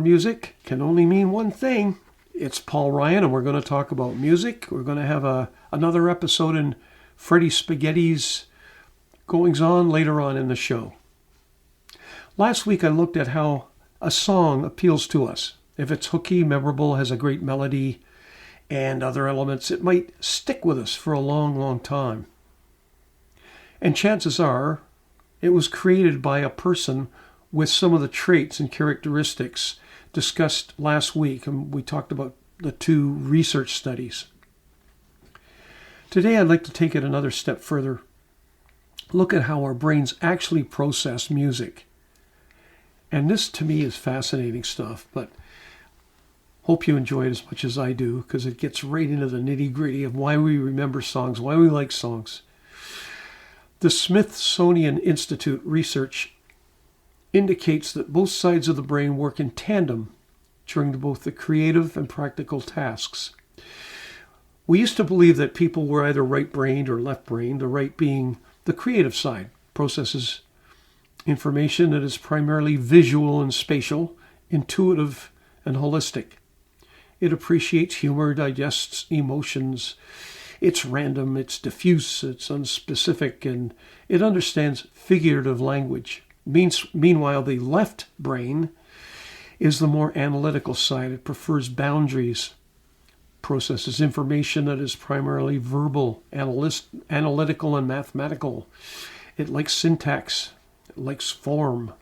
music can only mean one thing. It's Paul Ryan, and we're going to talk about music. We're going to have another episode in Freddie Spaghetti's goings-on later on in the show. Last week I looked at how a song appeals to us. If it's hooky, memorable, has a great melody, and other elements, it might stick with us for a long, long time. And chances are, it was created by a person with some of the traits and characteristics discussed last week, and we talked about the two research studies. Today I'd like to take it another step further. Look at how our brains actually process music. And this to me is fascinating stuff, but hope you enjoy it as much as I do, because it gets right into the nitty-gritty of why we remember songs, why we like songs. The Smithsonian Institute research indicates that both sides of the brain work in tandem during both the creative and practical tasks. We used to believe that people were either right-brained or left-brained, the right being the creative side, processes information that is primarily visual and spatial, intuitive and holistic. It appreciates humor, digests emotions. It's random, it's diffuse, it's unspecific, and it understands figurative language. Meanwhile, the left brain is the more analytical side. It prefers boundaries, processes information that is primarily verbal, analytical, and mathematical. It likes syntax, it likes form.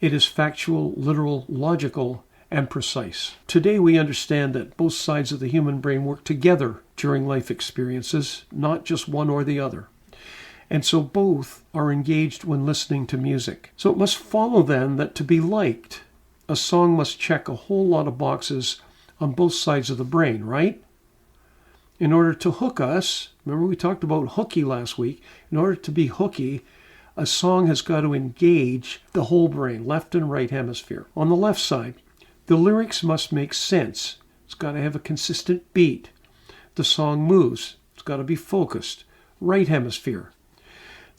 It is factual, literal, logical, and precise. Today we understand that both sides of the human brain work together during life experiences, not just one or the other. And so both are engaged when listening to music. So it must follow then that to be liked, a song must check a whole lot of boxes on both sides of the brain, right? In order to hook us, remember we talked about hooky last week, in order to be hooky, a song has got to engage the whole brain, left and right hemisphere. On the left side, the lyrics must make sense. It's got to have a consistent beat. The song moves. It's got to be focused. Right hemisphere.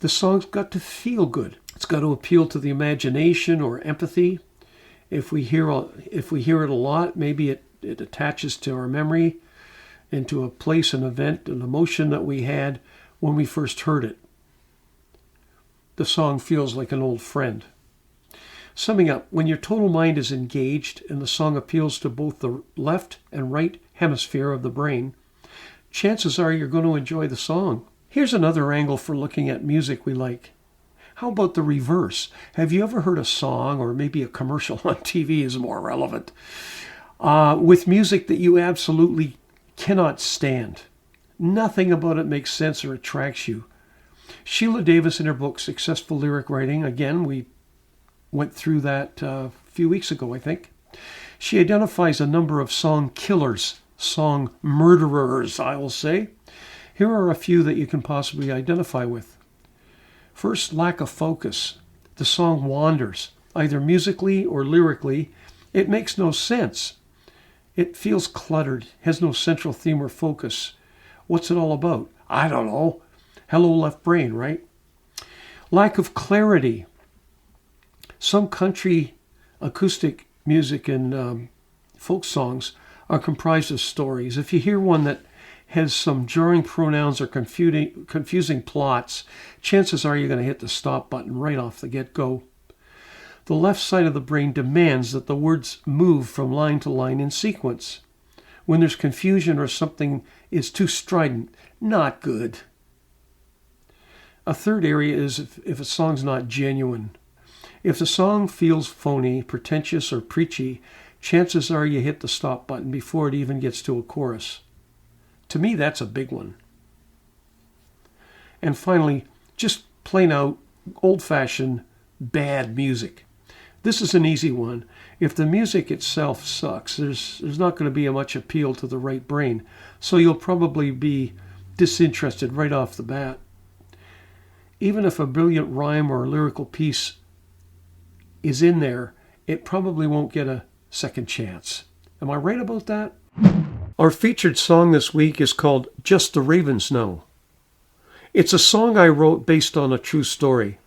The song's got to feel good. It's got to appeal to the imagination or empathy. If we hear it a lot, maybe it attaches to our memory, into a place, an event, an emotion that we had when we first heard it. The song feels like an old friend. Summing up, when your total mind is engaged and the song appeals to both the left and right hemisphere of the brain, chances are you're going to enjoy the song. Here's another angle for looking at music we like. How about the reverse? Have you ever heard a song, or maybe a commercial on TV is more relevant, with music that you absolutely cannot stand? Nothing about it makes sense or attracts you. Sheila Davis, in her book Successful Lyric Writing, again, we went through that a few weeks ago, I think. She identifies a number of song killers, song murderers, I will say. Here are a few that you can possibly identify with. First, lack of focus. The song wanders, either musically or lyrically. It makes no sense. It feels cluttered, has no central theme or focus. What's it all about? I don't know. Hello, left brain, right? Lack of clarity. Some country acoustic music and folk songs are comprised of stories. If you hear one that has some jarring pronouns or confusing plots, chances are you're going to hit the stop button right off the get-go. The left side of the brain demands that the words move from line to line in sequence. When there's confusion or something is too strident, not good. A third area is if a song's not genuine. If the song feels phony, pretentious, or preachy, chances are you hit the stop button before it even gets to a chorus. To me, that's a big one. And finally, just plain out, old-fashioned, bad music. This is an easy one. If the music itself sucks, there's not going to be much appeal to the right brain, so you'll probably be disinterested right off the bat. Even if a brilliant rhyme or a lyrical piece is in there, it probably won't get a second chance. Am I right about that? Our featured song this week is called Just the Ravens Know. It's a song I wrote based on a true story.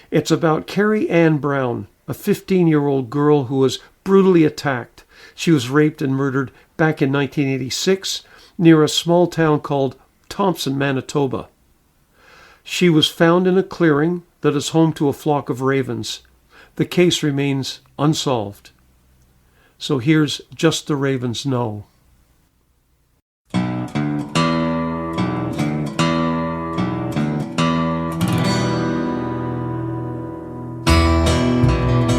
It's about Carrie Ann Brown, a 15-year-old girl who was brutally attacked. She was raped and murdered back in 1986 near a small town called Thompson, Manitoba. She was found in a clearing that is home to a flock of ravens. The case remains unsolved. So here's Just the Ravens Know.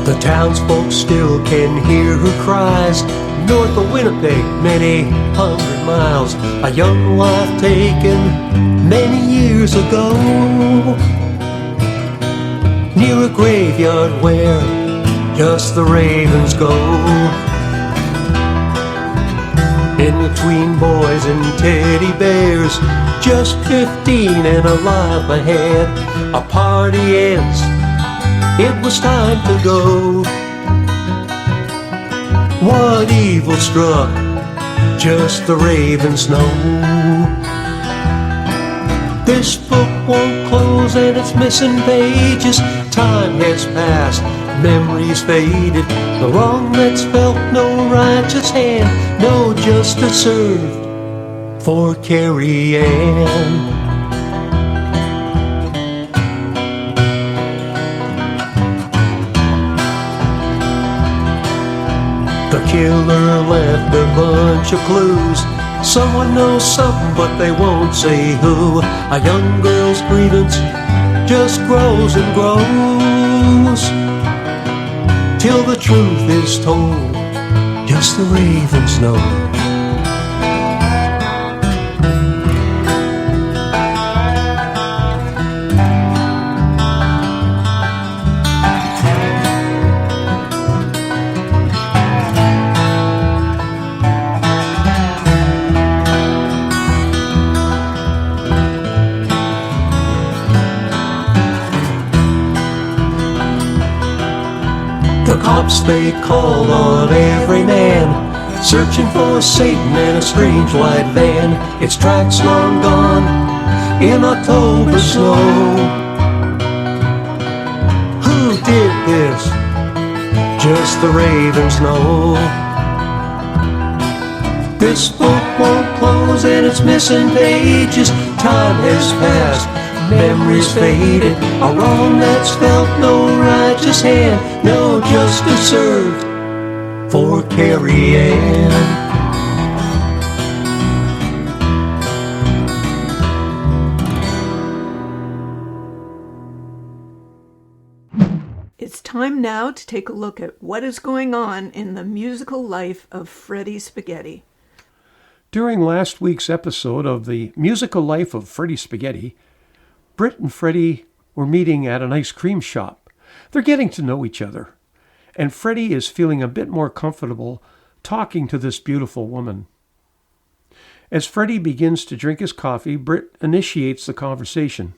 The townsfolk still can hear her cries north of Winnipeg, many hundred miles. A young wife taken many years ago, near a graveyard where just the ravens go. In between boys and teddy bears, just 15 and a life ahead. A party ends, it was time to go. What evil struck, just the ravens know. This book won't close and it's missing pages. Time has passed, memories faded. The wrong that's felt, no righteous hand, no justice served for Carrie Ann. The killer left a bunch of clues. Someone knows something, but they won't say who. A young girl's grievance just grows and grows, till the truth is told, just the ravens know. The cops, they called on every man, searching for Satan in a strange white van. Its tracks long gone in October snow. Who did this? Just the ravens know. This book won't close and it's missing pages. Time has passed, memories faded. A wrong that's felt, no righteous hand, no justice served for Carrie Ann. It's time now to take a look at what is going on in the musical life of Freddie Spaghetti. During last week's episode of the Musical Life of Freddie Spaghetti, Britt and Freddie were meeting at an ice cream shop. They're getting to know each other, and Freddie is feeling a bit more comfortable talking to this beautiful woman. As Freddie begins to drink his coffee, Britt initiates the conversation.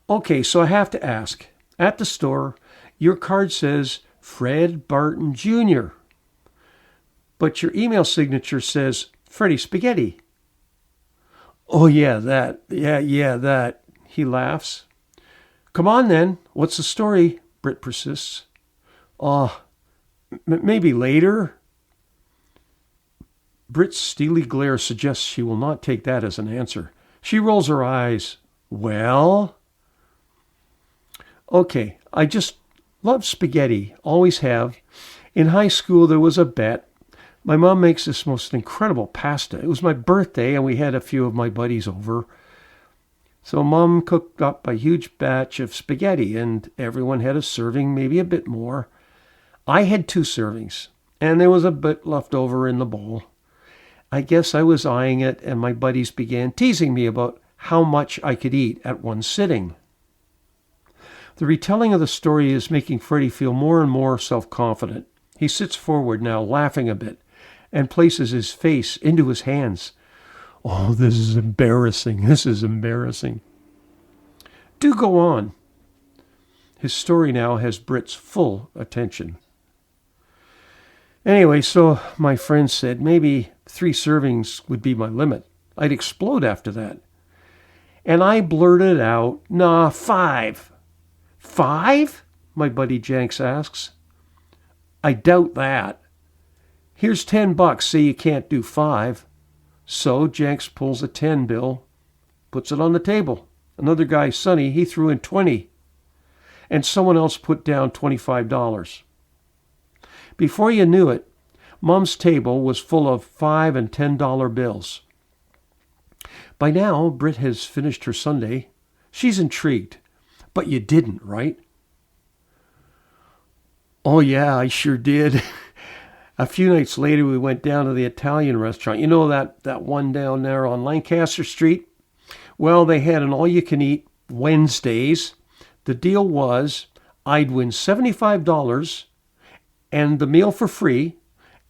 Okay, so I have to ask, at the store, your card says Fred Barton Jr., but your email signature says Freddie Spaghetti. Oh, yeah, that. Yeah, that. He laughs. Come on, then. What's the story? Britt persists. Maybe later. Britt's steely glare suggests she will not take that as an answer. She rolls her eyes. Well? Okay, I just love spaghetti. Always have. In high school, there was a bet. My mom makes this most incredible pasta. It was my birthday, and we had a few of my buddies over. So Mom cooked up a huge batch of spaghetti, and everyone had a serving, maybe a bit more. I had 2 servings, and there was a bit left over in the bowl. I guess I was eyeing it, and my buddies began teasing me about how much I could eat at one sitting. The retelling of the story is making Freddie feel more and more self-confident. He sits forward now, laughing a bit, and places his face into his hands. Oh, this is embarrassing. Do go on. His story now has Britt's full attention. Anyway, so my friend said maybe 3 servings would be my limit. I'd explode after that. And I blurted out, nah, 5. 5? My buddy Jenks asks. I doubt that. Here's $10, say you can't do 5. So Jenks pulls a 10 bill, puts it on the table. Another guy, Sonny, he threw in 20. And someone else put down $25. Before you knew it, Mom's table was full of $5 and $10 bills. By now, Britt has finished her sundae. She's intrigued. But you didn't, right? Oh yeah, I sure did. A few nights later, we went down to the Italian restaurant. You know that one down there on Lancaster Street? Well, they had an all-you-can-eat Wednesdays. The deal was I'd win $75 and the meal for free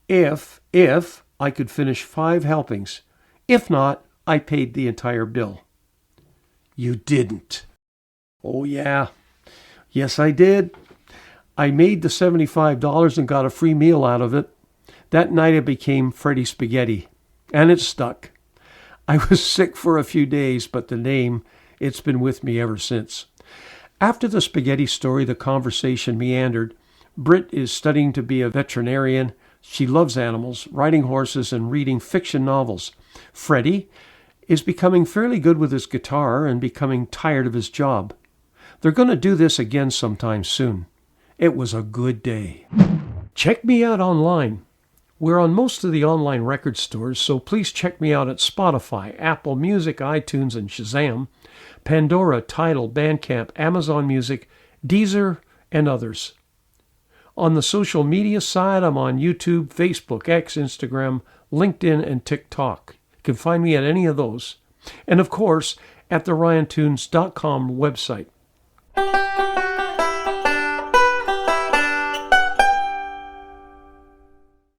if I could finish 5 helpings. If not, I paid the entire bill. You didn't. Oh, yeah. Yes, I did. I made the $75 and got a free meal out of it. That night it became Freddy Spaghetti, and it stuck. I was sick for a few days, but the name, it's been with me ever since. After the spaghetti story, the conversation meandered. Britt is studying to be a veterinarian. She loves animals, riding horses, and reading fiction novels. Freddy is becoming fairly good with his guitar and becoming tired of his job. They're going to do this again sometime soon. It was a good day. Check me out online. We're on most of the online record stores, so please check me out at Spotify, Apple Music, iTunes, and Shazam, Pandora, Tidal, Bandcamp, Amazon Music, Deezer, and others. On the social media side, I'm on YouTube, Facebook, X, Instagram, LinkedIn, and TikTok. You can find me at any of those. And of course, at the RyanTunes.com website.